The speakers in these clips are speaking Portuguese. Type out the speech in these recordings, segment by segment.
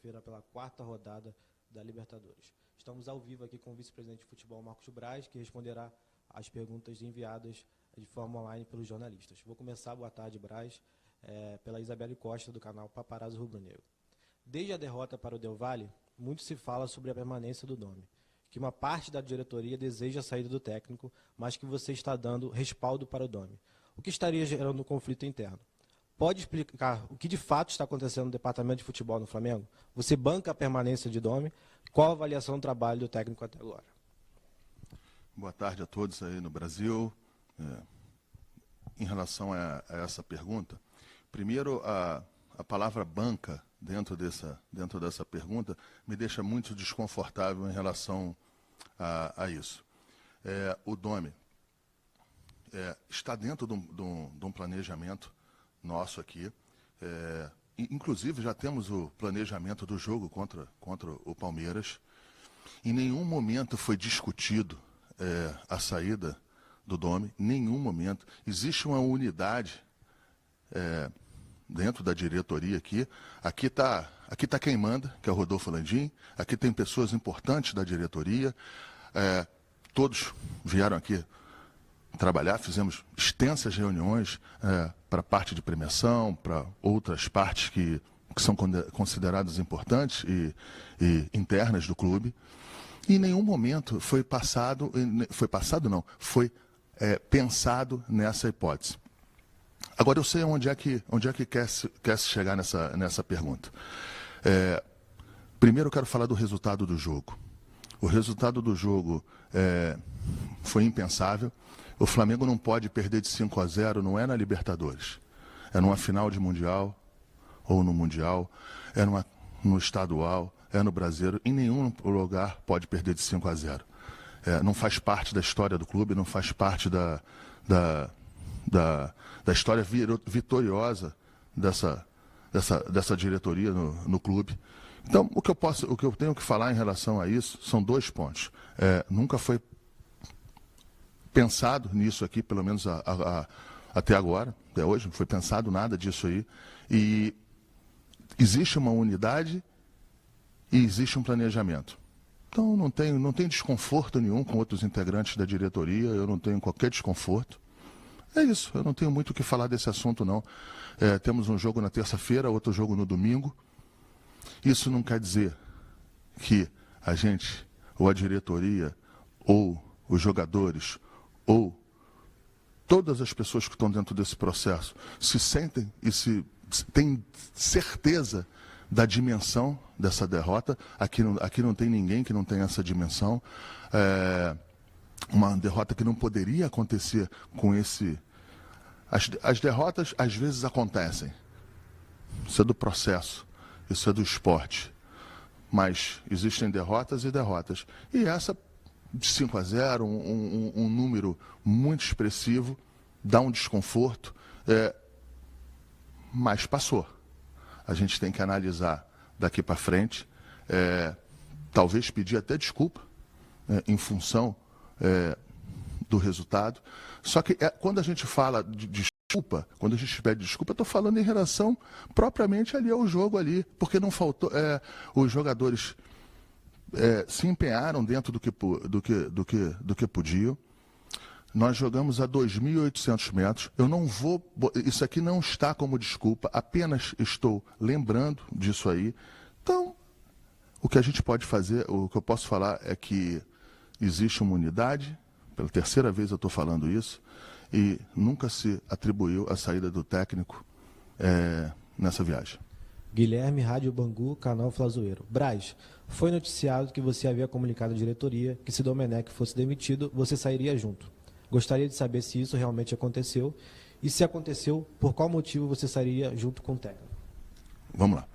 terça-feira pela 4ª rodada da Libertadores. Estamos ao vivo aqui com o vice-presidente de futebol, Marcos Braz, que responderá às perguntas enviadas de forma online pelos jornalistas. Vou começar, boa tarde, Braz, pela Isabelle Costa, do canal Paparazzo Rubro-Negro. Desde a derrota para o Del Valle, muito se fala sobre a permanência do Domi, que uma parte da diretoria deseja a saída do técnico, mas que você está dando respaldo para o Domi, o que estaria gerando um conflito interno. Pode explicar o que de fato está acontecendo no departamento de futebol no Flamengo? Você banca a permanência de Domi? Qual a avaliação do trabalho do técnico até agora? Boa tarde a todos aí no Brasil. Em relação a essa pergunta, primeiro a palavra banca dentro dessa pergunta me deixa muito desconfortável em relação a isso. O Domi está dentro de um planejamento nosso aqui. Inclusive já temos o planejamento do jogo contra o Palmeiras. Em nenhum momento foi discutido a saída do Domi, em nenhum momento. Existe uma unidade dentro da diretoria aqui. Aqui tá quem manda, que é o Rodolfo Landim. Aqui tem pessoas importantes da diretoria. Todos vieram aqui trabalhar, fizemos extensas reuniões para a parte de premiação, para outras partes que são consideradas importantes e internas do clube. E em nenhum momento foi pensado nessa hipótese. Agora eu sei onde é que quer se chegar nessa pergunta. Primeiro eu quero falar do resultado do jogo. O resultado do jogo foi impensável. O Flamengo não pode perder de 5-0, não é na Libertadores. É numa final de Mundial, ou no Mundial, no estadual, no Brasileiro. Em nenhum lugar pode perder de 5-0. Não faz parte da história do clube, não faz parte da história vitoriosa dessa diretoria no clube. Então, o que eu tenho que falar em relação a isso são 2 pontos. Nunca foi pensado nisso aqui, pelo menos até agora, até hoje, não foi pensado nada disso aí. E existe uma unidade e existe um planejamento. Então não tem desconforto nenhum com outros integrantes da diretoria, eu não tenho qualquer desconforto. É isso, eu não tenho muito o que falar desse assunto, não. Temos um jogo na terça-feira, outro jogo no domingo. Isso não quer dizer que a gente, ou a diretoria, ou os jogadores, ou todas as pessoas que estão dentro desse processo se sentem e têm certeza da dimensão dessa derrota. Aqui não tem ninguém que não tenha essa dimensão. Uma derrota que não poderia acontecer com esse... As derrotas às vezes acontecem. Isso é do processo, isso é do esporte. Mas existem derrotas e derrotas. E essa de 5-0, um número muito expressivo, dá um desconforto, mas passou. A gente tem que analisar daqui para frente, talvez pedir até desculpa em função do resultado. Só que quando a gente fala de desculpa, quando a gente pede desculpa, eu estou falando em relação propriamente ali ao jogo ali, porque não faltou, os jogadores se empenharam dentro do que podiam. Nós jogamos a 2.800 metros. Eu não vou... Isso aqui não está como desculpa, apenas estou lembrando disso aí. Então, o que a gente pode fazer, o que eu posso falar é que existe uma unidade, pela terceira vez eu estou falando isso, e nunca se atribuiu a saída do técnico nessa viagem. Guilherme, Rádio Bangu, canal Flazoeiro. Braz, foi noticiado que você havia comunicado à diretoria que se Domenech fosse demitido, você sairia junto. Gostaria de saber se isso realmente aconteceu e se aconteceu, por qual motivo você sairia junto com o técnico. Vamos lá.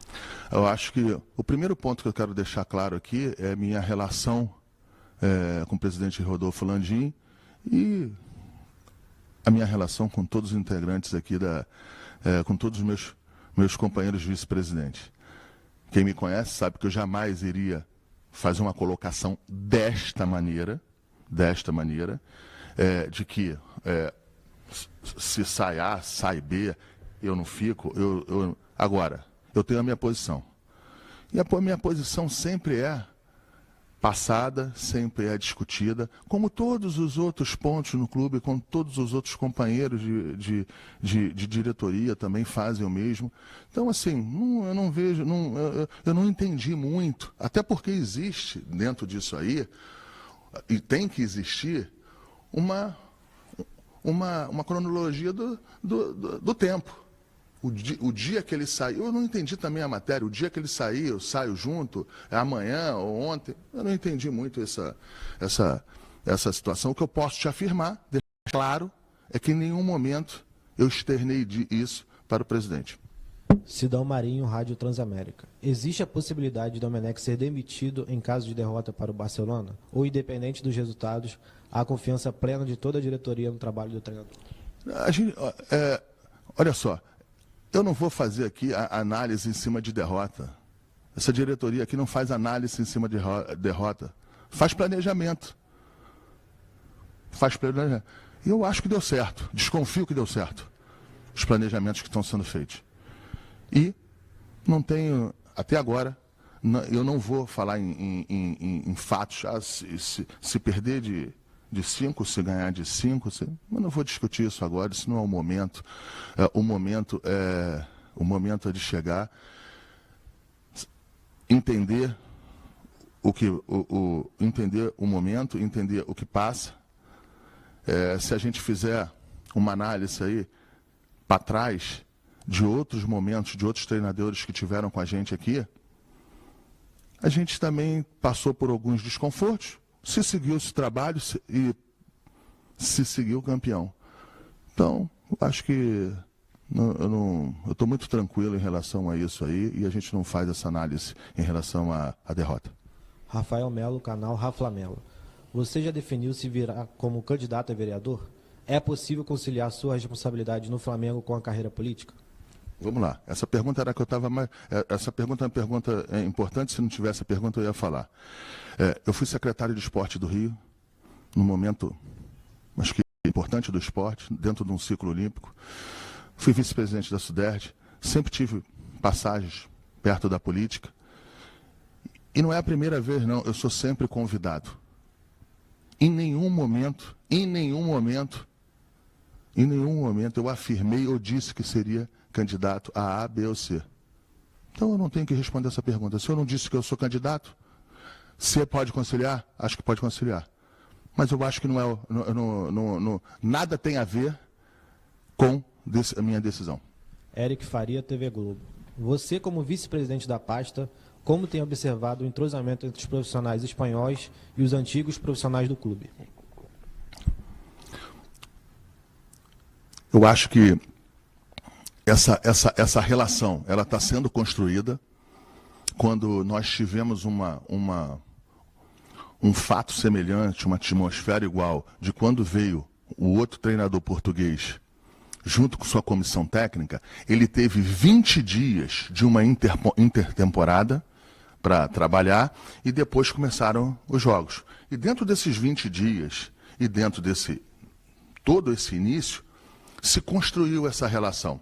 Eu acho que o primeiro ponto que eu quero deixar claro aqui é a minha relação com o presidente Rodolfo Landim e a minha relação com todos os integrantes aqui, com todos os meus companheiros vice-presidentes. Quem me conhece sabe que eu jamais iria fazer uma colocação desta maneira, de que se sai A, sai B, eu não fico. Agora, eu tenho a minha posição. E a minha posição sempre é passada, sempre é discutida, como todos os outros pontos no clube, como todos os outros companheiros de diretoria também fazem o mesmo. Então, assim, eu não vejo, eu não entendi muito, até porque existe dentro disso aí, e tem que existir, uma cronologia do tempo. O dia que ele saiu, eu não entendi também a matéria, o dia que ele saiu, eu saio junto, é amanhã ou ontem, eu não entendi muito essa situação. O que eu posso te afirmar, deixar claro, é que em nenhum momento eu externei isso para o presidente. Sidão Marinho, Rádio Transamérica. Existe a possibilidade de Domenech ser demitido em caso de derrota para o Barcelona? Ou, independente dos resultados, há confiança plena de toda a diretoria no trabalho do treinador? Olha só, eu não vou fazer aqui a análise em cima de derrota. Essa diretoria aqui não faz análise em cima de derrota. Faz planejamento. E eu acho que deu certo. Desconfio que deu certo. Os planejamentos que estão sendo feitos. E não tenho, até agora, eu não vou falar em fatos. Se perder de 5, se ganhar de 5, eu não vou discutir isso agora, isso não é o momento. O momento é de chegar, entender entender o momento, entender o que passa. Se a gente fizer uma análise aí para trás de outros momentos, de outros treinadores que tiveram com a gente aqui, a gente também passou por alguns desconfortos. Se seguiu esse trabalho e se seguiu campeão. Então, eu acho que eu estou muito tranquilo em relação a isso aí e a gente não faz essa análise em relação à derrota. Rafael Melo, canal Rafa Melo. Você já definiu se virá como candidato a vereador? É possível conciliar sua responsabilidade no Flamengo com a carreira política? Vamos lá. Essa pergunta era que eu estava mais. Essa pergunta é uma pergunta importante. Se não tivesse a pergunta, eu ia falar. Eu fui secretário de esporte do Rio, num momento, acho que importante do esporte, dentro de um ciclo olímpico. Fui vice-presidente da Sudeste. Sempre tive passagens perto da política. E não é a primeira vez, não. Eu sou sempre convidado. Em nenhum momento eu afirmei ou disse que seria candidato a A, B ou C. Então eu não tenho que responder essa pergunta. Se eu não disse que eu sou candidato, C pode conciliar? Acho que pode conciliar. Mas eu acho que nada tem a ver com a minha decisão. Eric Faria, TV Globo. Você, como vice-presidente da pasta, como tem observado o entrosamento entre os profissionais espanhóis e os antigos profissionais do clube? Eu acho que essa relação ela está sendo construída quando nós tivemos um fato semelhante, uma atmosfera igual de quando veio o outro treinador português junto com sua comissão técnica. Ele teve 20 dias de uma intertemporada para trabalhar e depois começaram os jogos. E dentro desses 20 dias e dentro todo esse início, se construiu essa relação.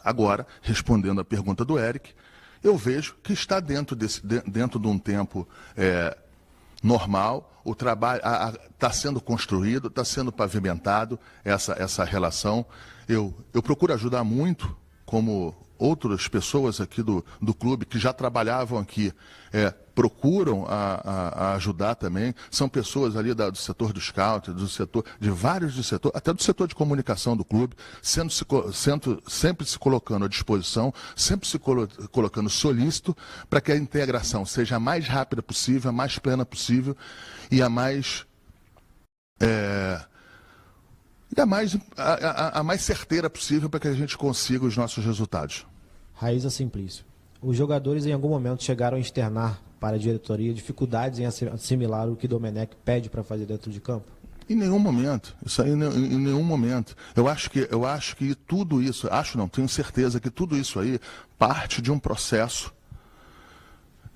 Agora, respondendo à pergunta do Eric, eu vejo que está dentro de um tempo normal, o trabalho está sendo construído, está sendo pavimentado essa relação. Eu procuro ajudar muito, como outras pessoas aqui do clube que já trabalhavam aqui, procuram a ajudar também. São pessoas ali do setor do scout, de vários do setor, até do setor de comunicação do clube, sempre se colocando à disposição, sempre se colocando solícito para que a integração seja a mais rápida possível, a mais plena possível e a mais certeira possível para que a gente consiga os nossos resultados. Raíza Simplício. Os jogadores em algum momento chegaram a externar para a diretoria dificuldades em assimilar o que Domenech pede para fazer dentro de campo? Em nenhum momento. Isso aí, em nenhum momento. Eu acho que tudo isso, tenho certeza que tudo isso aí parte de um processo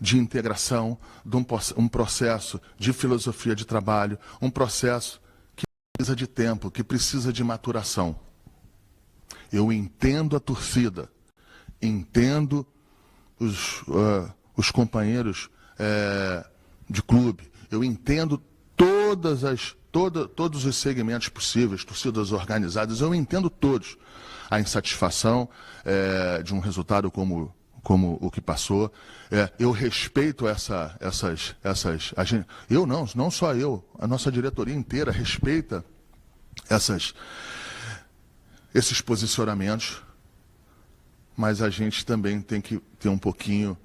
de integração, de um processo de filosofia de trabalho, um processo que precisa de tempo, que precisa de maturação. Eu entendo a torcida, entendo os companheiros de clube, eu entendo todos os segmentos possíveis, torcidas organizadas, eu entendo todos. A insatisfação de um resultado como o que passou. Eu respeito não só eu, a nossa diretoria inteira respeita esses posicionamentos, mas a gente também tem que ter um pouquinho,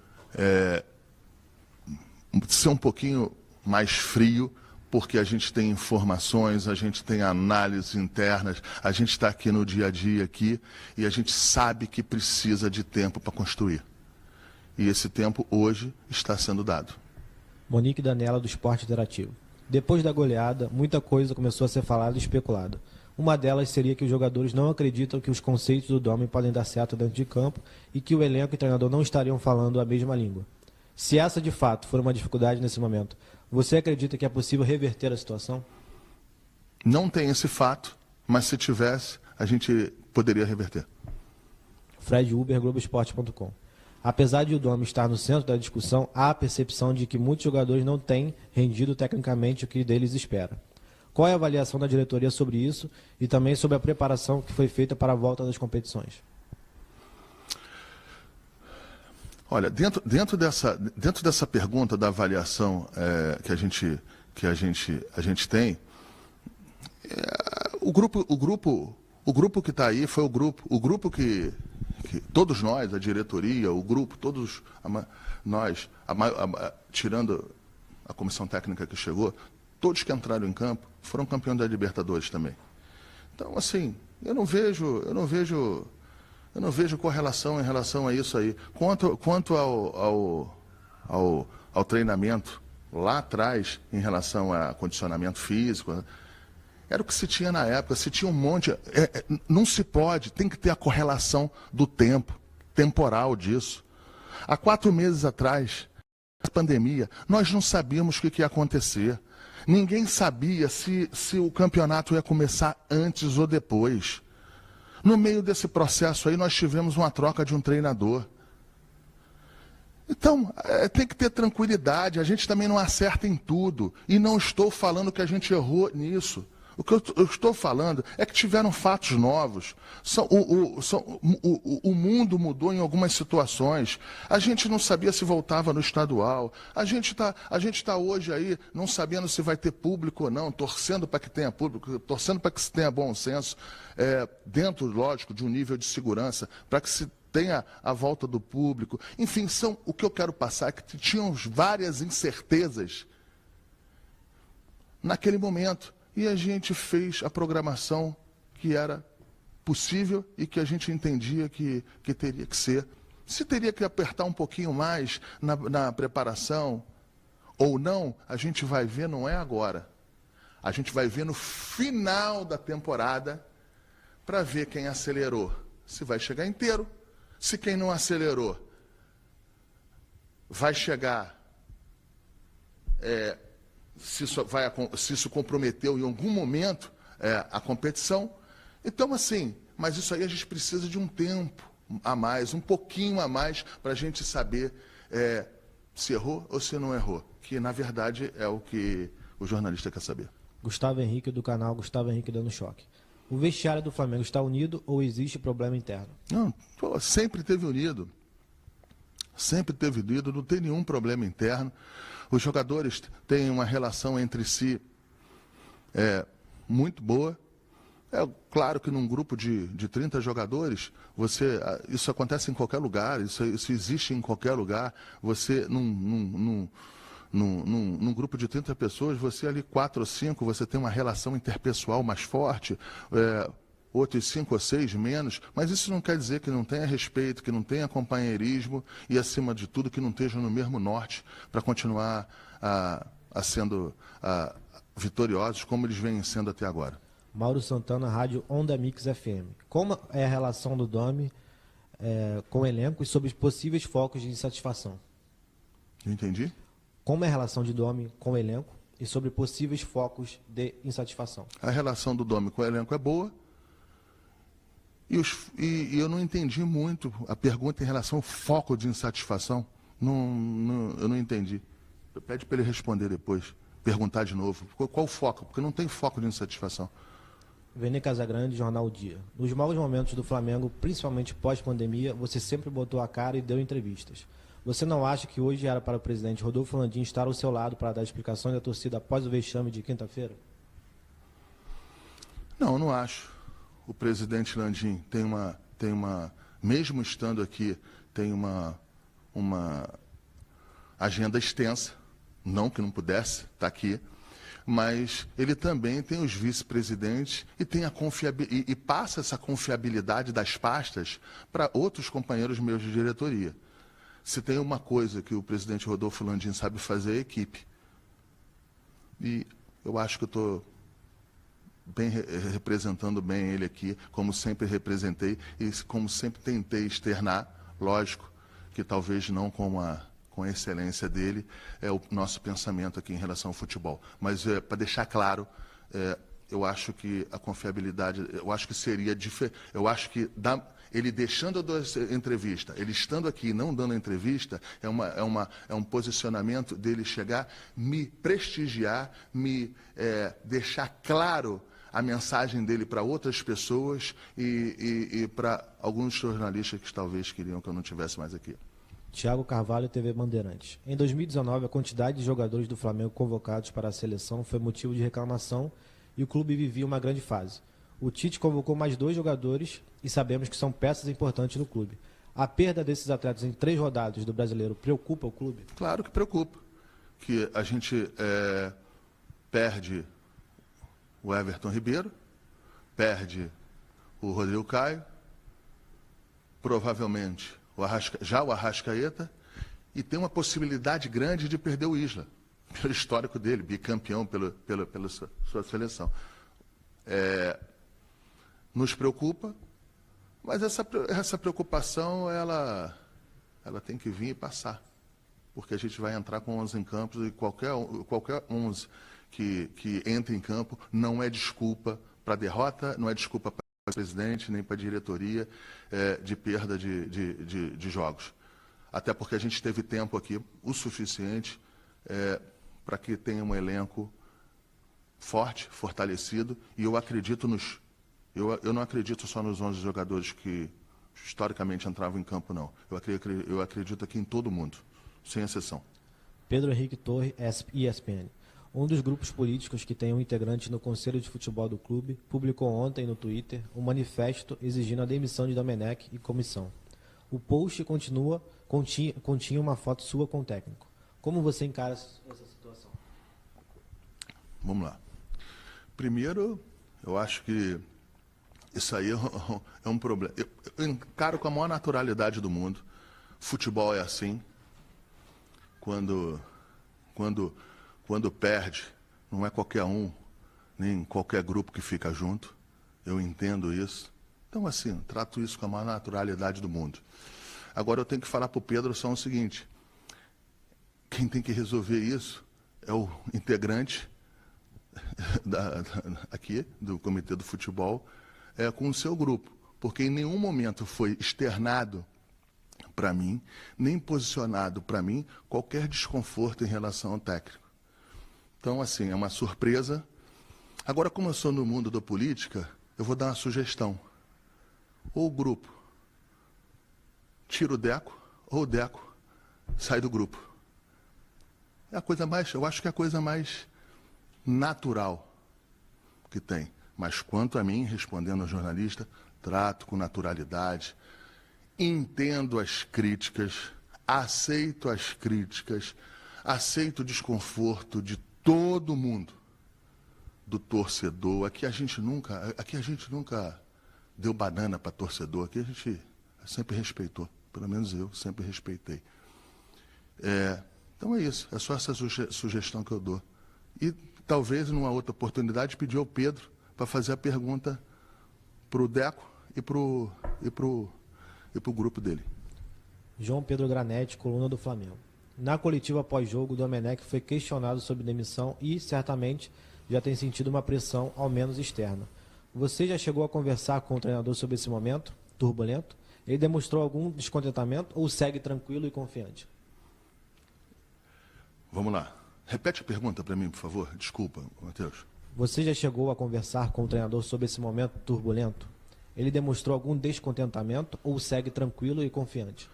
ser um pouquinho mais frio, porque a gente tem informações, a gente tem análises internas, a gente está aqui no dia a dia aqui e a gente sabe que precisa de tempo para construir. E esse tempo hoje está sendo dado. Monique Danella, do Esporte Interativo. Depois da goleada, muita coisa começou a ser falada e especulada. Uma delas seria que os jogadores não acreditam que os conceitos do Domi podem dar certo dentro de campo e que o elenco e treinador não estariam falando a mesma língua. Se essa de fato for uma dificuldade nesse momento, você acredita que é possível reverter a situação? Não tem esse fato, mas se tivesse, a gente poderia reverter. Fred Uber, Globoesporte.com. Apesar de o Domi estar no centro da discussão, há a percepção de que muitos jogadores não têm rendido tecnicamente o que deles espera. Qual é a avaliação da diretoria sobre isso e também sobre a preparação que foi feita para a volta das competições? Olha, dentro dessa pergunta da avaliação que a gente tem, o grupo que está aí foi o grupo que todos nós, a diretoria, o grupo, todos nós, tirando a comissão técnica que chegou, todos que entraram em campo foram campeões da Libertadores também. Então, assim, eu não vejo correlação em relação a isso aí. Quanto ao treinamento lá atrás, em relação a condicionamento físico, era o que se tinha na época, se tinha um monte. Não se pode, tem que ter a correlação do tempo, temporal disso. Há 4 meses atrás, a pandemia, nós não sabíamos o que ia acontecer. Ninguém sabia se o campeonato ia começar antes ou depois. No meio desse processo aí, nós tivemos uma troca de um treinador. Então, tem que ter tranquilidade, a gente também não acerta em tudo. E não estou falando que a gente errou nisso. O que eu estou falando é que tiveram fatos novos. O mundo mudou em algumas situações. A gente não sabia se voltava no estadual. A gente tá hoje aí não sabendo se vai ter público ou não, torcendo para que tenha público, torcendo para que se tenha bom senso, dentro, lógico, de um nível de segurança, para que se tenha a volta do público. Enfim, o que eu quero passar é que tinham várias incertezas naquele momento. E a gente fez a programação que era possível e que a gente entendia que teria que ser. Se teria que apertar um pouquinho mais na preparação ou não, a gente vai ver, não é agora. A gente vai ver no final da temporada para ver quem acelerou. Se vai chegar inteiro, se quem não acelerou vai chegar... se isso comprometeu em algum momento a competição. Então, assim, mas isso aí a gente precisa de um tempo a mais, um pouquinho a mais, para a gente saber se errou ou se não errou, que na verdade é o que o jornalista quer saber. Gustavo Henrique, do canal Gustavo Henrique Dando Choque. O vestiário do Flamengo está unido ou existe problema interno? Não, sempre teve unido. Sempre teve unido, não tem nenhum problema interno. Os jogadores têm uma relação entre si muito boa. É claro que num grupo de 30 jogadores, isso acontece em qualquer lugar, isso existe em qualquer lugar. Você, num grupo de 30 pessoas, você ali 4 ou 5, você tem uma relação interpessoal mais forte, outros 5 ou 6 menos, mas isso não quer dizer que não tenha respeito, que não tenha companheirismo e, acima de tudo, que não estejam no mesmo norte para continuar sendo vitoriosos como eles vêm sendo até agora. Mauro Santana, Rádio Onda Mix FM. Como é a relação do Domi com o elenco e sobre os possíveis focos de insatisfação? Entendi. Como é a relação de Domi com o elenco e sobre possíveis focos de insatisfação? A relação do Domi com o elenco é boa. E eu não entendi muito a pergunta em relação ao foco de insatisfação. Eu não entendi. Pede para ele responder depois, perguntar de novo. Qual o foco? Porque não tem foco de insatisfação. Vene Casagrande, Jornal Dia. Nos maus momentos do Flamengo, principalmente pós-pandemia, você sempre botou a cara e deu entrevistas. Você não acha que hoje era para o presidente Rodolfo Landim estar ao seu lado para dar explicações da torcida após o vexame de quinta-feira? Não, não acho. O presidente Landim tem uma, mesmo estando aqui, tem uma agenda extensa, não que não pudesse estar aqui, mas ele também tem os vice-presidentes e tem e passa essa confiabilidade das pastas para outros companheiros meus de diretoria. Se tem uma coisa que o presidente Rodolfo Landim sabe fazer, é a equipe. E eu acho que eu estou representando bem ele aqui, como sempre representei e como sempre tentei externar, lógico, que talvez não com a excelência dele, é o nosso pensamento aqui em relação ao futebol. Mas, para deixar claro, eu acho que a confiabilidade, eu acho que seria diferente, eu acho que ele deixando a entrevista, ele estando aqui e não dando a entrevista, é um posicionamento dele chegar, me prestigiar, deixar claro a mensagem dele para outras pessoas e para alguns jornalistas que talvez queriam que eu não estivesse mais aqui. Thiago Carvalho, TV Bandeirantes. Em 2019, a quantidade de jogadores do Flamengo convocados para a seleção foi motivo de reclamação e o clube vivia uma grande fase. O Tite convocou mais 2 jogadores e sabemos que são peças importantes no clube. A perda desses atletas em 3 rodadas do Brasileiro preocupa o clube? Claro que preocupa. Que a gente perde o Everton Ribeiro, perde o Rodrigo Caio, provavelmente o Arrascaeta, e tem uma possibilidade grande de perder o Isla, pelo histórico dele, bicampeão pela sua seleção. Nos preocupa, mas essa preocupação ela tem que vir e passar, porque a gente vai entrar com 11 em campo e qualquer 11 que entre em campo não é desculpa para derrota, não é desculpa para o presidente, nem para a diretoria de perda de jogos. Até porque a gente teve tempo aqui o suficiente para que tenha um elenco forte, fortalecido, e eu acredito eu não acredito só nos 11 jogadores que historicamente entravam em campo, não. Eu acredito aqui em todo mundo, sem exceção. Pedro Henrique Torre, ESPN. Um dos grupos políticos que tem um integrante no Conselho de Futebol do clube publicou ontem no Twitter um manifesto exigindo a demissão de Domenech e comissão. O post continha uma foto sua com o técnico. Como você encara essa situação? Vamos lá. Primeiro, eu acho que isso aí é um problema. Eu encaro com a maior naturalidade do mundo. Futebol é assim. Quando perde, não é qualquer um, nem qualquer grupo que fica junto. Eu entendo isso. Então, assim, trato isso com a maior naturalidade do mundo. Agora, eu tenho que falar para o Pedro só o seguinte. Quem tem que resolver isso é o integrante aqui do Comitê do Futebol com o seu grupo. Porque em nenhum momento foi externado para mim, nem posicionado para mim, qualquer desconforto em relação ao técnico. Então, assim, é uma surpresa. Agora, como eu sou no mundo da política, eu vou dar uma sugestão. Ou o grupo tira o Deco, ou o Deco sai do grupo. É a coisa mais, eu acho que é a coisa mais natural que tem. Mas quanto a mim, respondendo ao jornalista, trato com naturalidade, entendo as críticas, aceito o desconforto de todo mundo, do torcedor. Aqui a gente nunca deu banana para torcedor, aqui a gente sempre respeitou, pelo menos eu sempre respeitei. Então é isso, é só essa sugestão que eu dou. E talvez, numa outra oportunidade, pedir ao Pedro para fazer a pergunta para o Deco e para o grupo dele. João Pedro Granete, coluna do Flamengo. Na coletiva pós-jogo, Domenech foi questionado sobre demissão e, certamente, já tem sentido uma pressão, ao menos externa. Você já chegou a conversar com o treinador sobre esse momento turbulento? Ele demonstrou algum descontentamento ou segue tranquilo e confiante? Vamos lá. Repete a pergunta para mim, por favor. Desculpa, Matheus. Você já chegou a conversar com o treinador sobre esse momento turbulento? Ele demonstrou algum descontentamento ou segue tranquilo e confiante?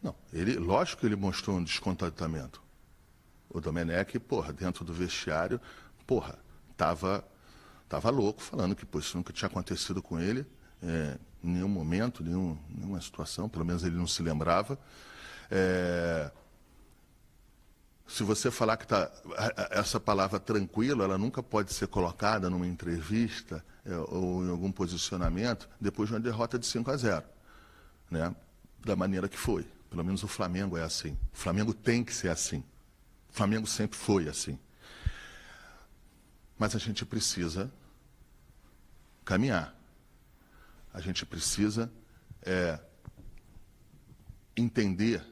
Não, lógico que ele mostrou um descontentamento. O Domenech, dentro do vestiário, tava louco, falando que isso nunca tinha acontecido com ele, em nenhum momento, nenhuma situação, pelo menos ele não se lembrava. Se você falar que essa palavra tranquilo, ela nunca pode ser colocada numa entrevista ou em algum posicionamento depois de uma derrota de 5-0, né? Da maneira que foi. Pelo menos o Flamengo é assim. O Flamengo tem que ser assim. O Flamengo sempre foi assim. Mas a gente precisa caminhar. A gente precisa entender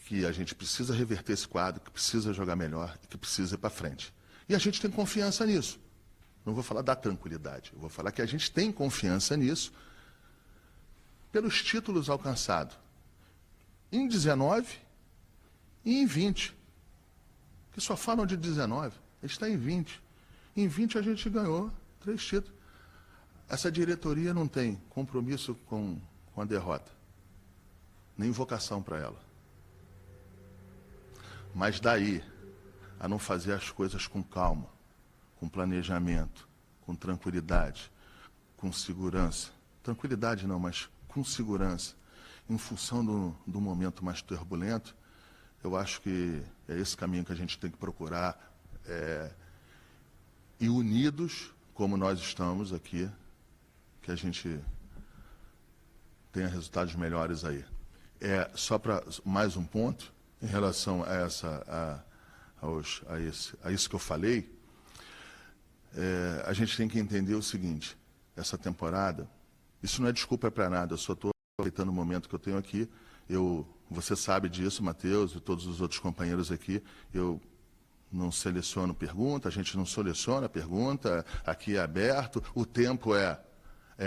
que a gente precisa reverter esse quadro, que precisa jogar melhor e que precisa ir para frente. E a gente tem confiança nisso. Não vou falar da tranquilidade, eu vou falar que a gente tem confiança nisso pelos títulos alcançados em 19 e em 20. Que só falam de 19, a gente está em 20. Em 20 a gente ganhou 3 títulos. Essa diretoria não tem compromisso com a derrota, nem vocação para ela. Mas daí a não fazer as coisas com calma, com planejamento, com tranquilidade, com segurança. Tranquilidade não, mas com segurança. Em função do momento mais turbulento, eu acho que é esse caminho que a gente tem que procurar. E unidos, como nós estamos aqui, que a gente tenha resultados melhores aí. Só para mais um ponto, em relação a isso que eu falei, a gente tem que entender o seguinte: essa temporada, isso não é desculpa para nada, eu só estou aproveitando o momento que eu tenho aqui. Você sabe disso, Matheus, e todos os outros companheiros aqui, eu não seleciono pergunta, a gente não seleciona pergunta, aqui é aberto, o tempo é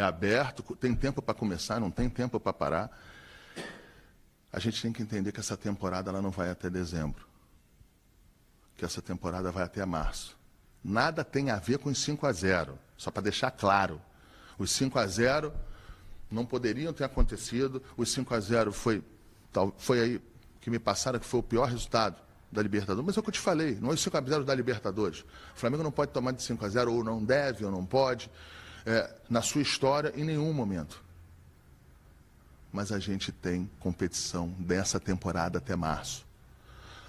aberto, tem tempo para começar, não tem tempo para parar. A gente tem que entender que essa temporada ela não vai até dezembro, que essa temporada vai até março. Nada tem a ver com os 5-0, só para deixar claro. Os 5-0 não poderiam ter acontecido, os 5-0 foi aí que me passaram que foi o pior resultado da Libertadores. Mas é o que eu te falei, não é os 5-0 da Libertadores. O Flamengo não pode tomar de 5-0, ou não deve, ou não pode, na sua história, em nenhum momento. Mas a gente tem competição dessa temporada até março.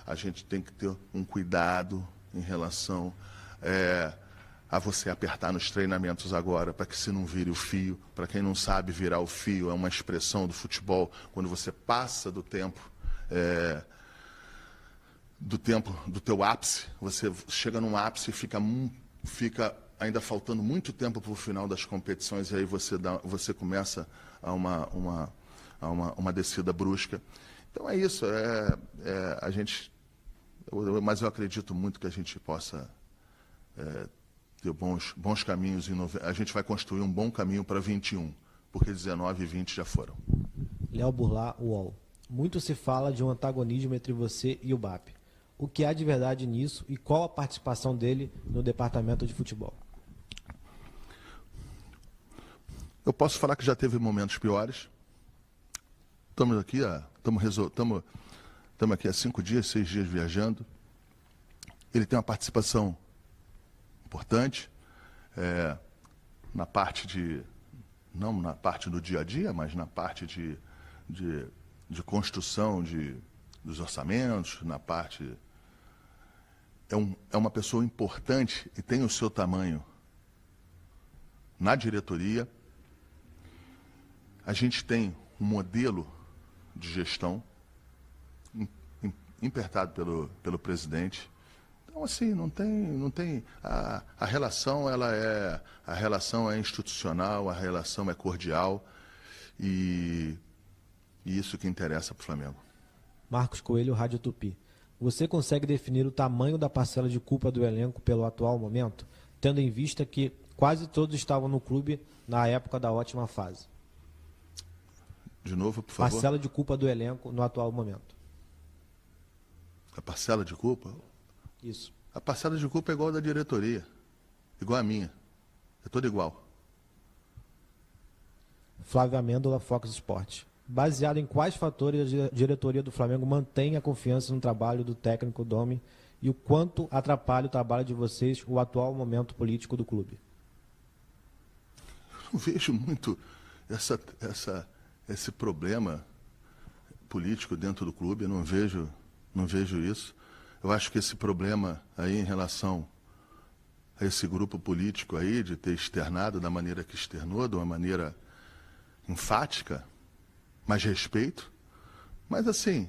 A gente tem que ter um cuidado em relação a você apertar nos treinamentos agora, para que se não vire o fio. Para quem não sabe, virar o fio é uma expressão do futebol, quando você passa do tempo do teu ápice, você chega num ápice e fica ainda faltando muito tempo para o final das competições, e aí você começa a uma descida brusca. Então é isso, mas eu acredito muito que a gente possa ter bons caminhos. A gente vai construir um bom caminho para 21, porque 19 e 20 já foram. Léo Burlá, UOL. Muito se fala de um antagonismo entre você e o BAP. O que há de verdade nisso e qual a participação dele no departamento de futebol? Eu posso falar que já teve momentos piores. Estamos aqui há 5 dias, 6 dias viajando. Ele tem uma participação importante não na parte do dia a dia, mas na parte de construção dos orçamentos, na parte... É uma pessoa importante e tem o seu tamanho na diretoria. A gente tem um modelo de gestão impertado pelo presidente. Então, assim, não tem a relação, a relação é institucional, a relação é cordial, e isso que interessa para o Flamengo. Marcos Coelho, Rádio Tupi. Você consegue definir o tamanho da parcela de culpa do elenco pelo atual momento, tendo em vista que quase todos estavam no clube na época da ótima fase? De novo, por favor. Parcela de culpa do elenco no atual momento. A parcela de culpa? Isso. A parcela de culpa é igual a da diretoria, igual a minha. É toda igual. Flávio Amêndola, Fox Sports. Baseado em quais fatores a diretoria do Flamengo mantém a confiança no trabalho do técnico Domi e o quanto atrapalha o trabalho de vocês o atual momento político do clube? Eu não vejo muito esse problema político dentro do clube, eu não vejo isso. Eu acho que esse problema aí em relação a esse grupo político aí, de ter externado da maneira que externou, de uma maneira enfática, mais respeito, mas assim,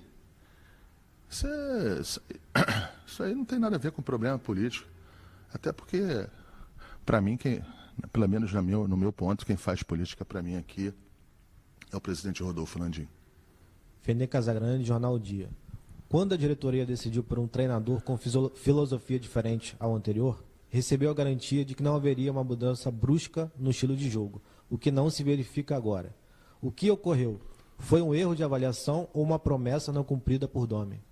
isso aí não tem nada a ver com problema político, até porque, para mim, pelo menos no meu ponto, quem faz política para mim aqui é o presidente Rodolfo Landim. Fenê Casagrande, Jornal Dia. Quando a diretoria decidiu por um treinador com filosofia diferente ao anterior, recebeu a garantia de que não haveria uma mudança brusca no estilo de jogo, o que não se verifica agora. O que ocorreu? Foi um erro de avaliação ou uma promessa não cumprida por Domi?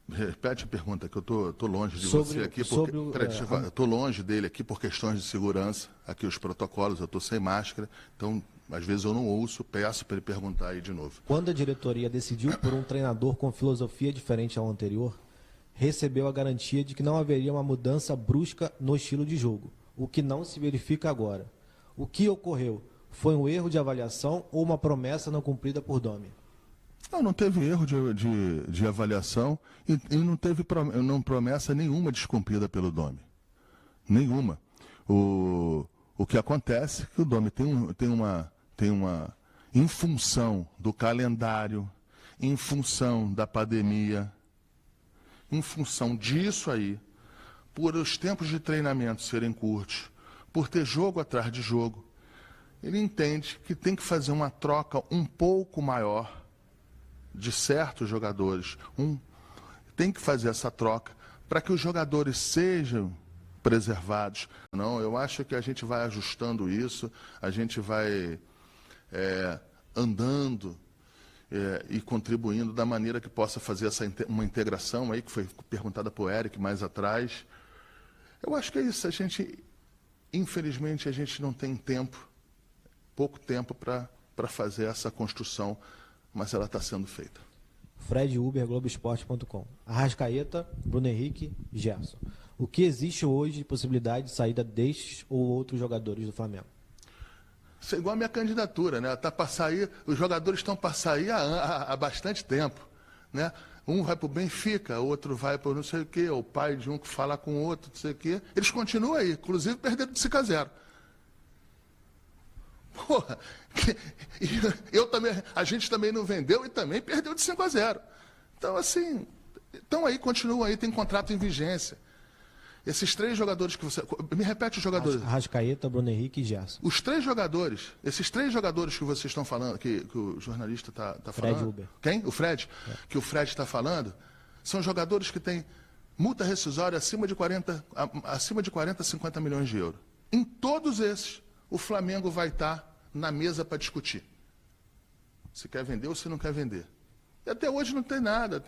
Repete a pergunta, que eu tô longe de você aqui. Eu estou longe dele aqui por questões de segurança. Aqui os protocolos, eu estou sem máscara. Então, às vezes eu não ouço, peço para ele perguntar aí de novo. Quando a diretoria decidiu por um treinador com filosofia diferente ao anterior, recebeu a garantia de que não haveria uma mudança brusca no estilo de jogo, o que não se verifica agora. O que ocorreu? Foi um erro de avaliação ou uma promessa não cumprida por Domi? Não teve erro de avaliação e não teve promessa nenhuma descumprida pelo Domi. Nenhuma. O que acontece é que o Domi tem uma em função do calendário, em função da pandemia, em função disso aí, por os tempos de treinamento serem curtos, por ter jogo atrás de jogo, ele entende que tem que fazer uma troca um pouco maior de certos jogadores. Tem que fazer essa troca para que os jogadores sejam preservados. Não, eu acho que a gente vai ajustando isso, a gente vai andando e contribuindo da maneira que possa fazer uma integração aí, que foi perguntada por Eric mais atrás. Eu acho que é isso. Infelizmente, a gente não tem pouco tempo para fazer essa construção, mas ela está sendo feita. Fred Uber, Globoesporte.com. Arrascaeta, Bruno Henrique, Gerson. O que existe hoje de possibilidade de saída destes ou outros jogadores do Flamengo? Isso é igual a minha candidatura, né? Tá para sair, os jogadores estão para sair há bastante tempo, né? Um vai para o Benfica, outro vai para não sei o quê, o pai de um que fala com o outro, não sei o quê. Eles continuam aí, inclusive perderam de 5-0. Porra, a gente também não vendeu e também perdeu de 5-0. Então, assim, aí, continuam aí, tem contrato em vigência. Esses 3 jogadores que você... Me repete os jogadores. Arrascaeta, Bruno Henrique e Gerson. Esses três jogadores que vocês estão falando, que o jornalista está falando... Fred Uber. Quem? O Fred? É. Que o Fred está falando, são jogadores que têm multa rescisória acima de 40, 50 milhões de euros. Em todos esses, o Flamengo vai estar na mesa para discutir. Se quer vender ou se não quer vender. E até hoje não tem nada.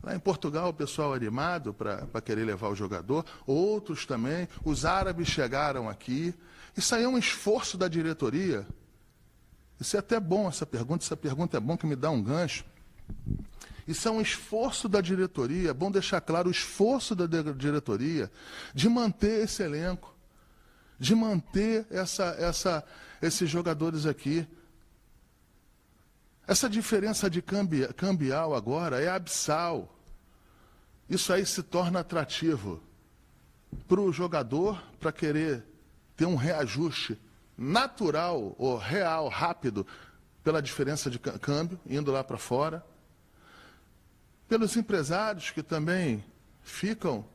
Lá em Portugal o pessoal animado para querer levar o jogador. Outros também. Os árabes chegaram aqui. Isso aí é um esforço da diretoria. Isso é até bom, essa pergunta é bom, que me dá um gancho. Isso é um esforço da diretoria, é bom deixar claro o esforço da diretoria de manter esse elenco, de manter esses jogadores aqui. Essa diferença de cambial agora é abissal. Isso aí se torna atrativo para o jogador, para querer ter um reajuste natural ou real, rápido, pela diferença de câmbio, indo lá para fora. Pelos empresários que também ficam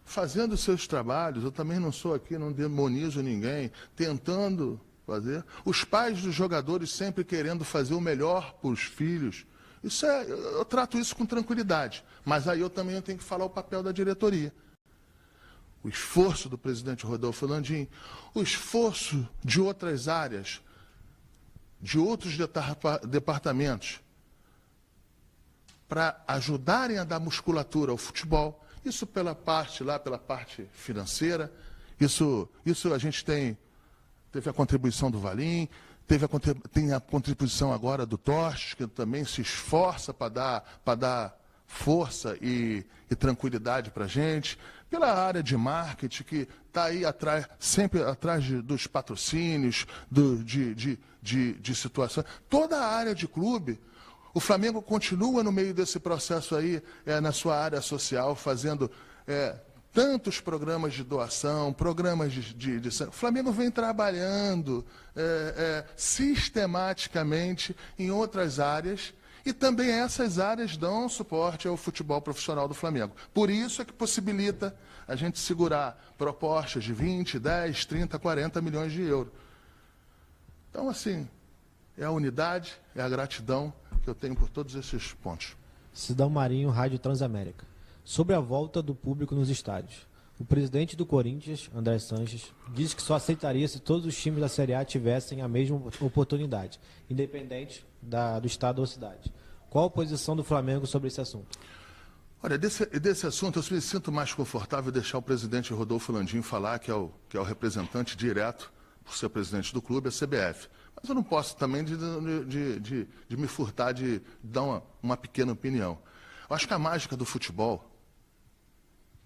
fazendo seus trabalhos. Eu também não sou aqui, não demonizo ninguém, tentando fazer. Os pais dos jogadores sempre querendo fazer o melhor para os filhos. Eu trato isso com tranquilidade. Mas aí eu também tenho que falar o papel da diretoria. O esforço do presidente Rodolfo Landim, o esforço de outras áreas, de outros departamentos, para ajudarem a dar musculatura ao futebol. Isso pela parte financeira. Isso a gente teve a contribuição do Valim, tem a contribuição agora do Torres, que também se esforça para dar força e tranquilidade para a gente, pela área de marketing, que está aí sempre atrás dos patrocínios, de situação. Toda a área de clube, o Flamengo continua no meio desse processo aí, na sua área social, fazendo tantos programas de doação, programas de... O Flamengo vem trabalhando sistematicamente em outras áreas, e também essas áreas dão suporte ao futebol profissional do Flamengo. Por isso é que possibilita a gente segurar propostas de 20, 10, 30, 40 milhões de euros. Então, assim, é a unidade, é a gratidão que eu tenho por todos esses pontos. Cidão Marinho, Rádio Transamérica. Sobre a volta do público nos estádios. O presidente do Corinthians, André Sanches, disse que só aceitaria se todos os times da Série A tivessem a mesma oportunidade, independente do estado ou cidade. Qual a posição do Flamengo sobre esse assunto? Olha, desse assunto eu me sinto mais confortável deixar o presidente Rodolfo Landim falar, que é o representante direto, por ser presidente do clube, a CBF. Mas eu não posso também de me furtar de dar uma pequena opinião. Eu acho que a mágica do futebol,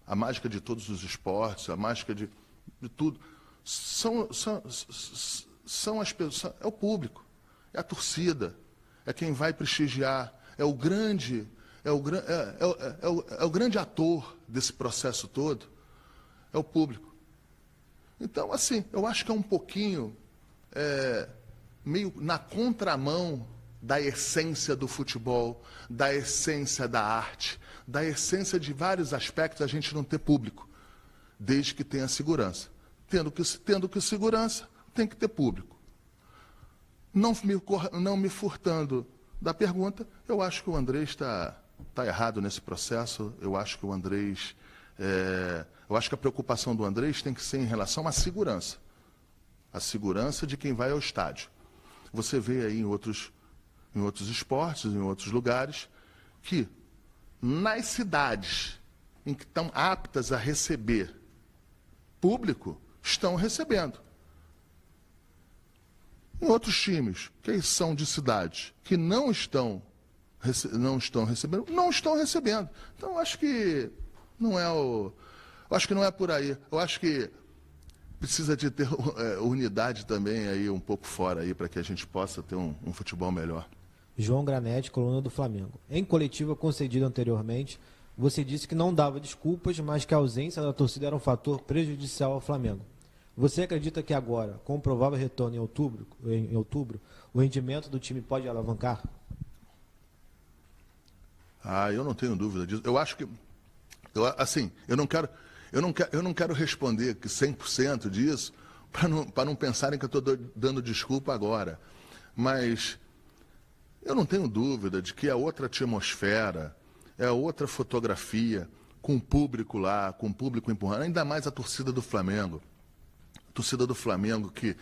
a mágica de todos os esportes, a mágica de tudo, são as pessoas, é o público, é a torcida, é quem vai prestigiar, é o grande ator desse processo todo, é o público. Então, assim, eu acho que é um pouquinho meio na contramão da essência do futebol, da essência da arte, da essência de vários aspectos, a gente não ter público, desde que tenha segurança. Tendo que segurança, tem que ter público. Não me furtando da pergunta, eu acho que o Andrés está errado nesse processo, eu acho que o Andrés... eu acho que a preocupação do Andrés tem que ser em relação à segurança. A segurança de quem vai ao estádio. Você vê aí em outros esportes, em outros lugares, que nas cidades em que estão aptas a receber público, estão recebendo. Em outros times, que são de cidades que não estão recebendo, não estão recebendo. Então, eu acho que não é por aí. Eu acho que precisa de ter unidade também aí um pouco fora aí para que a gente possa ter um futebol melhor. João Granete, coluna do Flamengo. Em coletiva concedida anteriormente, você disse que não dava desculpas, mas que a ausência da torcida era um fator prejudicial ao Flamengo. Você acredita que agora, com o provável retorno em outubro, o rendimento do time pode alavancar? Eu não tenho dúvida disso. Eu acho que, eu não quero responder que 100% disso, para não pensarem que eu estou dando desculpa agora. Mas eu não tenho dúvida de que é outra atmosfera, é outra fotografia, com o público lá, com o público empurrando, ainda mais a torcida do Flamengo. A torcida do Flamengo que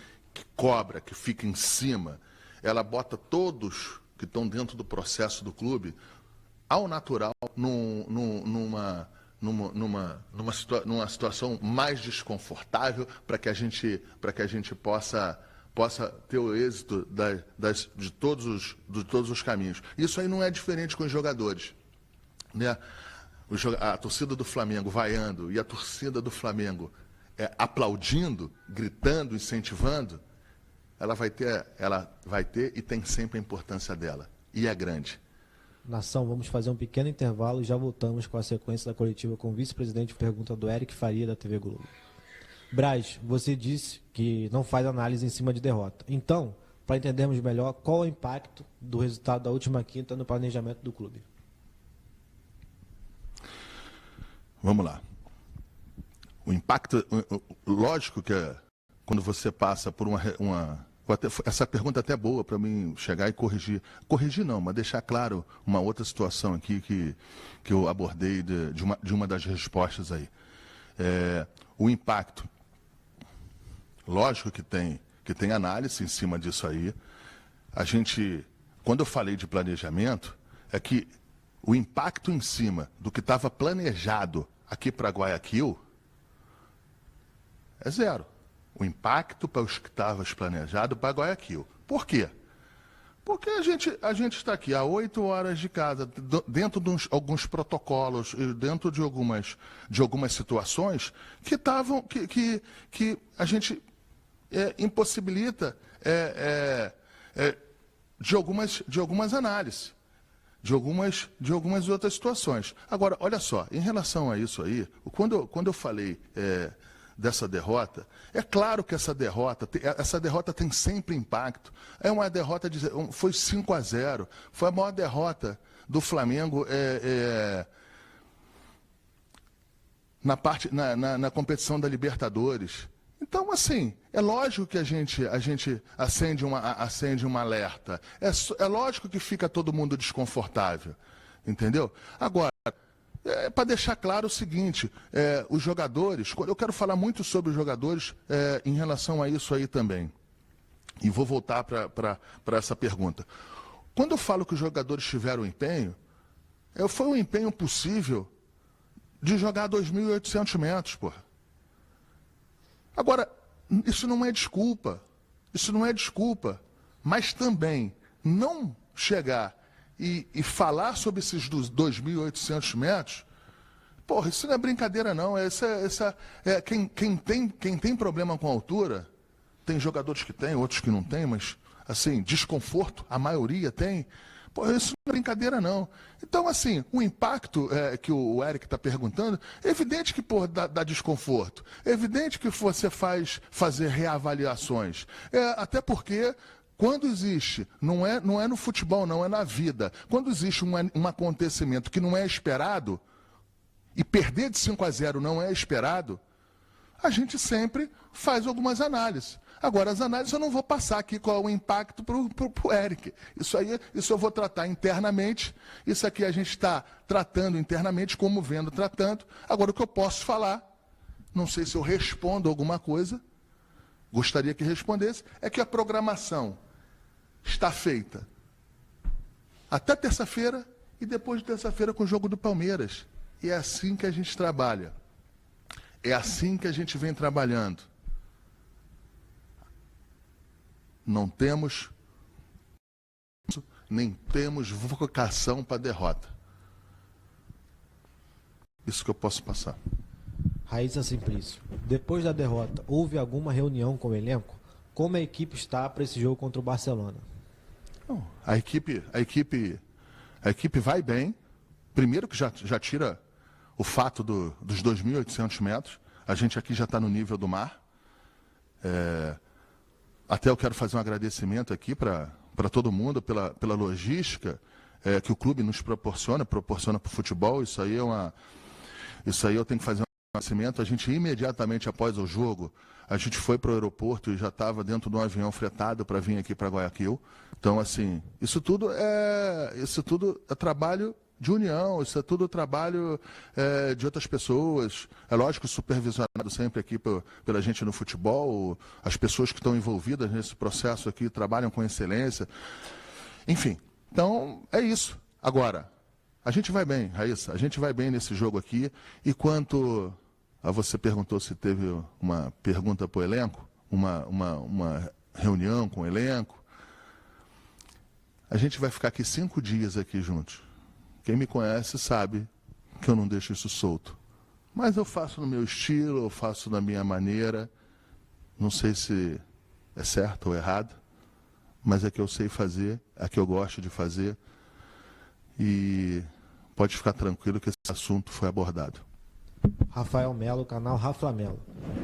cobra, que fica em cima, ela bota todos que estão dentro do processo do clube ao natural, numa situação mais desconfortável, para que a gente possa ter o êxito de todos os caminhos. Isso aí não é diferente com os jogadores, né? A torcida do Flamengo vaiando e a torcida do Flamengo aplaudindo, gritando, incentivando, ela vai ter e tem sempre a importância dela. E é grande. Nação, vamos fazer um pequeno intervalo e já voltamos com a sequência da coletiva com o vice-presidente. Pergunta do Eric Faria, da TV Globo. Braz, você disse que não faz análise em cima de derrota. Então, para entendermos melhor, qual é o impacto do resultado da última quinta no planejamento do clube? Vamos lá. O impacto, lógico que quando você passa por essa pergunta até boa para mim chegar e corrigir. Corrigir não, mas deixar claro uma outra situação aqui que eu abordei de uma das respostas aí. O impacto, lógico que tem análise em cima disso aí. Quando eu falei de planejamento, é que o impacto em cima do que estava planejado aqui para Guayaquil é zero. O impacto para os que estava planejado para Guayaquil. Por quê? Porque a gente está aqui a 8 horas de casa, dentro de alguns protocolos, dentro de algumas situações que estavam, que a gente impossibilita de algumas análises, de algumas outras situações. Agora, olha só, em relação a isso aí, quando eu falei dessa derrota, é claro que essa derrota tem sempre impacto. É uma derrota, foi 5-0, foi a maior derrota do Flamengo na competição da Libertadores. Então, assim, é lógico que a gente acende um alerta. É lógico que fica todo mundo desconfortável, entendeu? Agora, para deixar claro o seguinte, os jogadores, eu quero falar muito sobre os jogadores em relação a isso aí também. E vou voltar para essa pergunta. Quando eu falo que os jogadores tiveram empenho, foi um empenho possível de jogar 2.800 metros, porra. Agora, isso não é desculpa. Isso não é desculpa. Mas também não chegar e falar sobre esses 2.800 metros, porra, isso não é brincadeira não. Quem tem problema com a altura, tem jogadores que têm, outros que não têm, mas assim, desconforto, a maioria tem. Pô, isso não é brincadeira, não. Então, assim, o impacto que o Eric está perguntando, é evidente que dá desconforto. É evidente que você fazer reavaliações. Até porque, quando existe, não é no futebol, não é na vida, quando existe um acontecimento que não é esperado, e perder de 5-0 não é esperado, a gente sempre faz algumas análises. Agora, as análises eu não vou passar aqui qual é o impacto para o Eric. Isso eu vou tratar internamente. Isso aqui a gente está tratando internamente, como vendo, tratando. Agora, o que eu posso falar, não sei se eu respondo alguma coisa, gostaria que respondesse, é que a programação está feita até terça-feira e depois de terça-feira com o jogo do Palmeiras. E é assim que a gente trabalha. É assim que a gente vem trabalhando. Não temos, nem temos vocação para derrota. Isso que eu posso passar. Raíssa Simplício, depois da derrota, houve alguma reunião com o elenco? Como a equipe está para esse jogo contra o Barcelona? Não, a equipe vai bem. Primeiro que já tira o fato dos 2.800 metros. A gente aqui já está no nível do mar. Até eu quero fazer um agradecimento aqui para todo mundo pela logística que o clube nos proporciona para o futebol. Isso aí eu tenho que fazer um agradecimento. A gente imediatamente após o jogo, a gente foi para o aeroporto e já estava dentro de um avião fretado para vir aqui para Guayaquil. Então, assim, isso tudo é trabalho de união, isso é tudo trabalho de outras pessoas. É lógico, supervisionado sempre aqui pela gente no futebol. As pessoas que estão envolvidas nesse processo aqui trabalham com excelência. Enfim, então é isso. Agora, a gente vai bem, Raíssa, a gente vai bem nesse jogo aqui. E quanto a você perguntou se teve uma pergunta para o elenco, uma reunião com o elenco, a gente vai ficar aqui 5 dias aqui juntos. Quem me conhece sabe que eu não deixo isso solto. Mas eu faço no meu estilo, eu faço da minha maneira. Não sei se é certo ou errado, mas é que eu sei fazer, é que eu gosto de fazer. E pode ficar tranquilo que esse assunto foi abordado. Rafael Melo, canal Rafa Melo.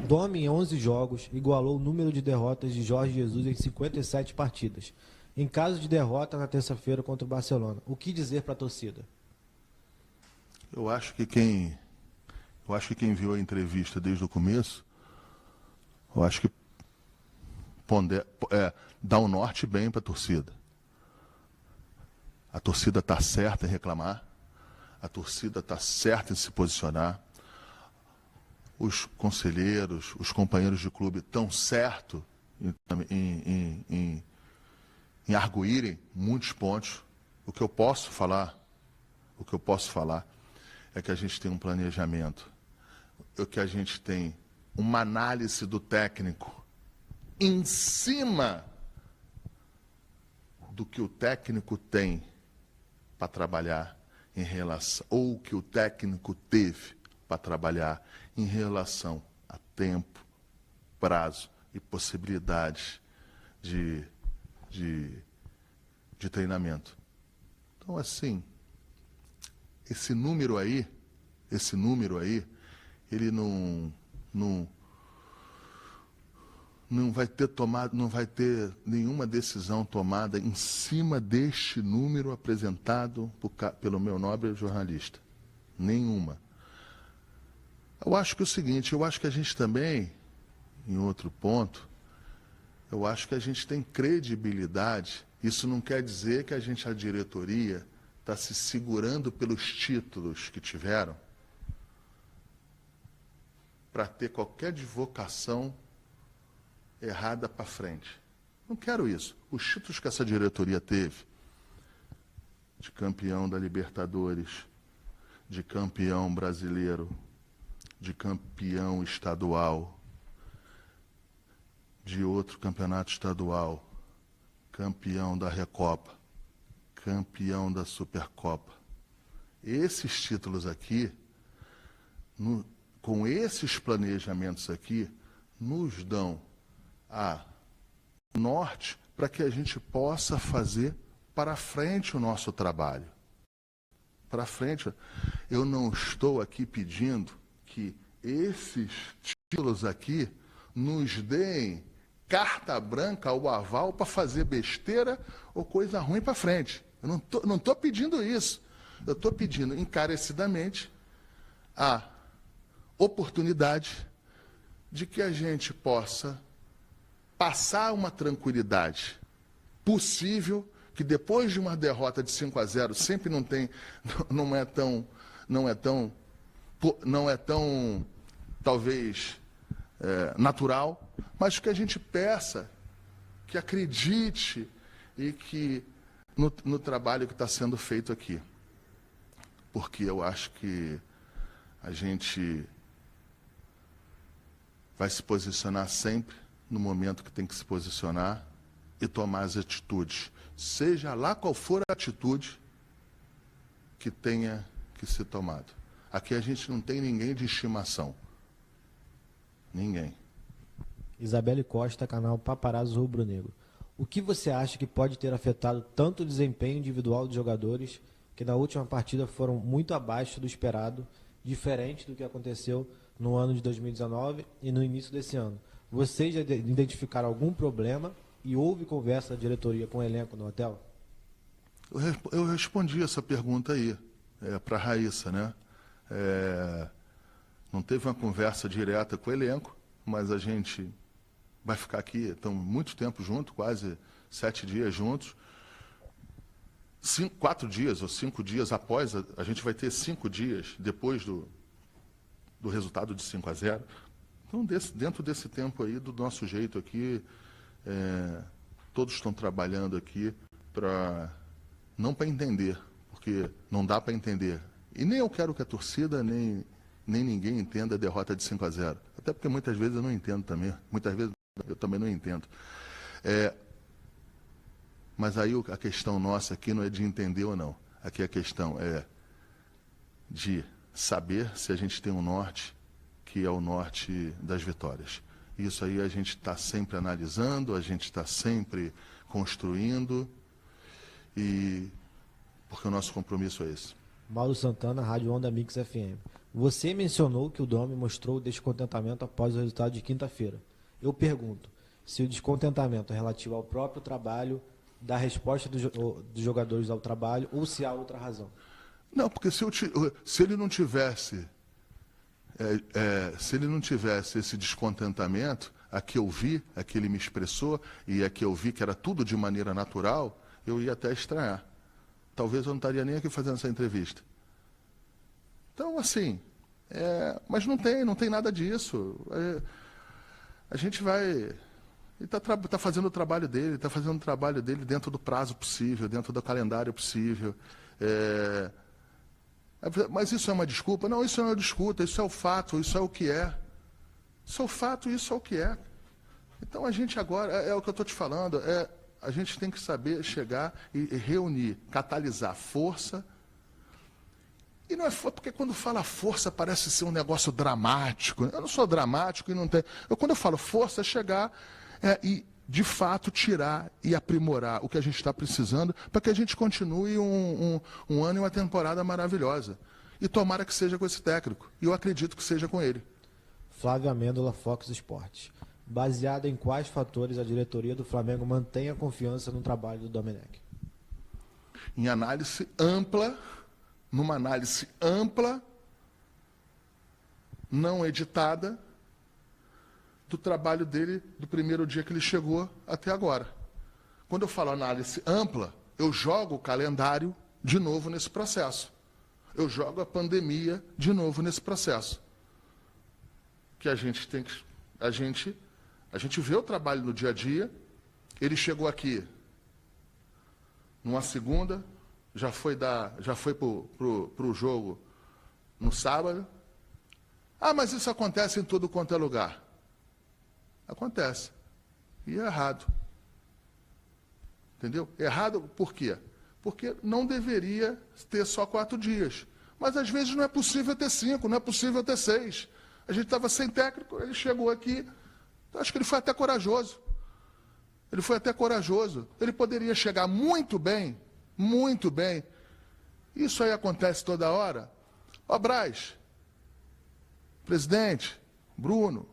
Dome em 11 jogos igualou o número de derrotas de Jorge Jesus em 57 partidas. Em caso de derrota na terça-feira contra o Barcelona, o que dizer para a torcida? Eu acho que quem viu a entrevista desde o começo, eu acho que dá um norte bem para a torcida. A torcida está certa em reclamar, a torcida está certa em se posicionar, os conselheiros, os companheiros de clube estão certos em arguírem muitos pontos. O que eu posso falar o que eu posso falar é que a gente tem um planejamento, que a gente tem uma análise do técnico em cima do que o técnico tem para trabalhar em relação, ou que o técnico teve para trabalhar em relação a tempo, prazo e possibilidades de treinamento. Então, assim, esse número aí, ele não vai ter nenhuma decisão tomada em cima deste número apresentado pelo meu nobre jornalista. Nenhuma. Eu acho que é o seguinte, eu acho que a gente também, em outro ponto, eu acho que a gente tem credibilidade. Isso não quer dizer que a diretoria, está se segurando pelos títulos que tiveram para ter qualquer advocação errada para frente. Não quero isso. Os títulos que essa diretoria teve, de campeão da Libertadores, de campeão brasileiro, de campeão estadual, de outro campeonato estadual, campeão da Recopa, campeão da Supercopa. Esses títulos aqui, com esses planejamentos aqui, nos dão a norte para que a gente possa fazer para frente o nosso trabalho. Para frente. Eu não estou aqui pedindo que esses títulos aqui nos deem carta branca ou aval para fazer besteira ou coisa ruim para frente. Eu não estou pedindo isso. Eu estou pedindo encarecidamente a oportunidade de que a gente possa passar uma tranquilidade possível, que depois de uma derrota de 5-0 sempre não é tão talvez natural, mas que a gente peça, que acredite e que no trabalho que está sendo feito aqui. Porque eu acho que a gente vai se posicionar sempre no momento que tem que se posicionar e tomar as atitudes. Seja lá qual for a atitude que tenha que ser tomada. Aqui a gente não tem ninguém de estimação. Ninguém. Isabelle Costa, canal Paparazzo Rubro Negro. O que você acha que pode ter afetado tanto o desempenho individual dos jogadores, que na última partida foram muito abaixo do esperado, diferente do que aconteceu no ano de 2019 e no início desse ano? Vocês já identificaram algum problema e houve conversa da diretoria com o elenco no hotel? Eu respondi essa pergunta aí, para a Raíssa, né? Não teve uma conversa direta com o elenco, mas a gente vai ficar aqui, estamos muito tempo juntos, quase 7 dias juntos. 4 dias ou 5 dias após, a gente vai ter 5 dias depois do resultado de 5-0. Então, dentro desse tempo aí, do nosso jeito aqui, todos estão trabalhando aqui não para entender, porque não dá para entender. E nem eu quero que a torcida, nem ninguém entenda a derrota de 5-0. Até porque muitas vezes eu não entendo também. Muitas vezes eu também não entendo. Mas aí a questão nossa aqui não é de entender ou não. Aqui a questão é de saber se a gente tem um norte, que é o norte das vitórias. Isso aí a gente está sempre analisando, a gente está sempre construindo, porque o nosso compromisso é esse. Mauro Santana, Rádio Onda Mix FM. Você mencionou que o Dome mostrou descontentamento após o resultado de quinta-feira. Eu pergunto se o descontentamento é relativo ao próprio trabalho, da resposta dos jogadores ao trabalho, ou se há outra razão. Não, porque se ele não tivesse esse descontentamento, a que eu vi, a que ele me expressou, e a que eu vi que era tudo de maneira natural, eu ia até estranhar. Talvez eu não estaria nem aqui fazendo essa entrevista. Então, assim, mas não tem nada disso. A gente vai... Ele está fazendo o trabalho dele, dentro do prazo possível, dentro do calendário possível. Mas isso é uma desculpa? Não, isso não é uma desculpa, isso é o fato, isso é o que é. Isso é o fato, isso é o que é. Então a gente agora, é o que eu estou te falando, a gente tem que saber chegar e reunir, catalisar força. E não é porque quando fala força parece ser um negócio dramático. Eu não sou dramático e não tem. Quando eu falo força, é chegar e de fato tirar e aprimorar o que a gente está precisando para que a gente continue um ano e uma temporada maravilhosa. E tomara que seja com esse técnico. E eu acredito que seja com ele. Flávio Amêndola, Fox Sports. Baseado em quais fatores a diretoria do Flamengo mantém a confiança no trabalho do Domenech? Em análise ampla, numa análise ampla, não editada, do trabalho dele do primeiro dia que ele chegou até agora. Quando eu falo análise ampla, eu jogo o calendário de novo nesse processo. Eu jogo a pandemia de novo nesse processo. Que a gente tem que... A gente vê o trabalho no dia a dia. Ele chegou aqui numa segunda, já foi pro jogo no sábado. Ah, mas isso acontece em tudo quanto é lugar. Acontece. E é errado. Entendeu? Errado por quê? Porque não deveria ter só 4 dias. Mas às vezes não é possível ter 5, não é possível ter 6. A gente estava sem técnico, ele chegou aqui, acho que ele foi até corajoso. Ele foi até corajoso. Ele poderia chegar muito bem, muito bem. Isso aí acontece toda hora. Ó, Braz, presidente, Bruno,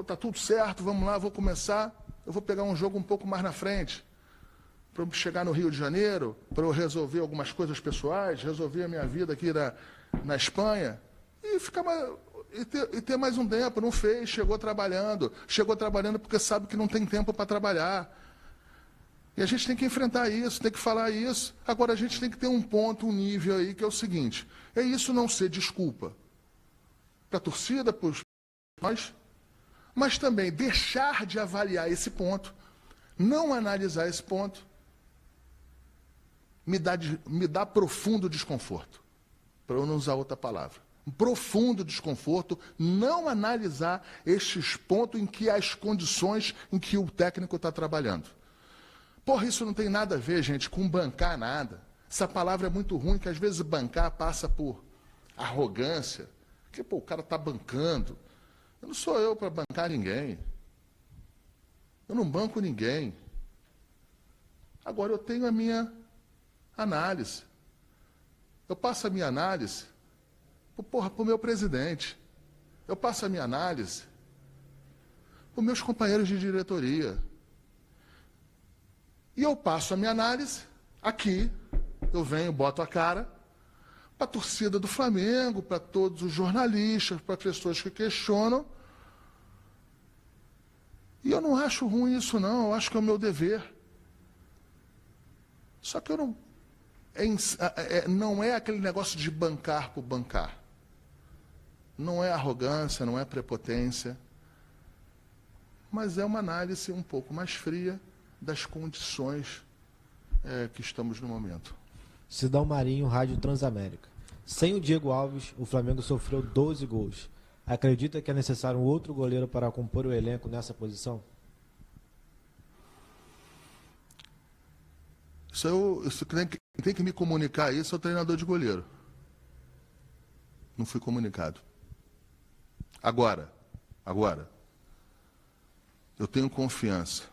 tá tudo certo, vamos lá, vou começar. Eu vou pegar um jogo um pouco mais na frente, para eu chegar no Rio de Janeiro, para eu resolver algumas coisas pessoais, resolver a minha vida aqui na Espanha, e ter mais um tempo. Não fez, chegou trabalhando porque sabe que não tem tempo para trabalhar. E a gente tem que enfrentar isso, tem que falar isso. Agora a gente tem que ter um ponto, um nível aí, que é o seguinte, é isso não ser desculpa para a torcida, para nós, mas também deixar de avaliar esse ponto, não analisar esse ponto, me dá profundo desconforto, para eu não usar outra palavra. Um profundo desconforto, não analisar estes pontos em que as condições em que o técnico está trabalhando. Porra, isso não tem nada a ver, gente, com bancar nada. Essa palavra é muito ruim, que às vezes bancar passa por arrogância, que pô, o cara está bancando. Eu não sou eu para bancar ninguém. Eu não banco ninguém. Agora eu tenho a minha análise. Eu passo a minha análise para o meu presidente. Eu passo a minha análise para os meus companheiros de diretoria. E eu passo a minha análise aqui, eu venho, boto a cara, para a torcida do Flamengo, para todos os jornalistas, para pessoas que questionam. E eu não acho ruim isso, não. Eu acho que é o meu dever. Só que eu não... não é aquele negócio de bancar por bancar. Não é arrogância, não é prepotência. Mas é uma análise um pouco mais fria das condições que estamos no momento. Sidão Marinho, Rádio Transamérica. Sem o Diego Alves, o Flamengo sofreu 12 gols. Acredita que é necessário um outro goleiro para compor o elenco nessa posição? Quem tem que me comunicar isso é o treinador de goleiro. Não fui comunicado. Agora, eu tenho confiança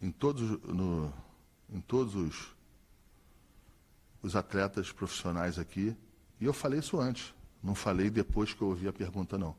em todos os atletas profissionais aqui, e eu falei isso antes, não falei depois que eu ouvi a pergunta, não.